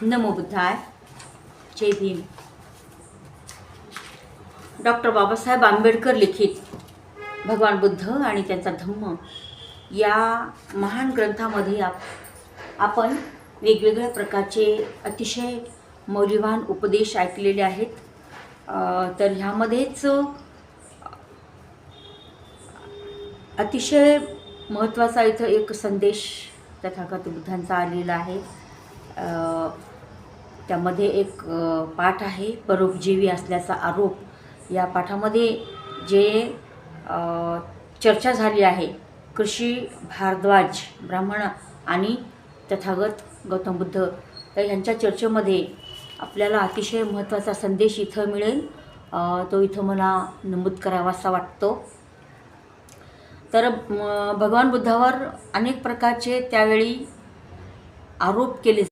नमो बुद्धाय. जय Bhim. Doctor Babasaheb Ambedkar लिखित भगवान बुद्ध आणि त्यांचा धम्म या महान ग्रंथामध्ये आपण वेगवेगळ्या प्रकारचे अतिशय मौल्यवान उपदेश ऐकलेले आहेत. तर ह्यामध्येच अतिशय महत्त्वाचा इथं एक संदेश तथागत बुद्धांचा आलेला आहे. त्यामध्ये एक पाठ आहे, परोपजीवी असल्याचा आरोप. या पाठामध्ये जे चर्चा झाली आहे कृषी भारद्वाज ब्राह्मण आणि तथागत गौतम बुद्ध, तर ह्यांच्या चर्चेमध्ये आपल्याला अतिशय महत्त्वाचा संदेश इथं मिळेल. तो इथं मला नमूद करावासा वाटतो. तर भगवान बुद्धावर अनेक प्रकारचे त्यावेळी आरोप केले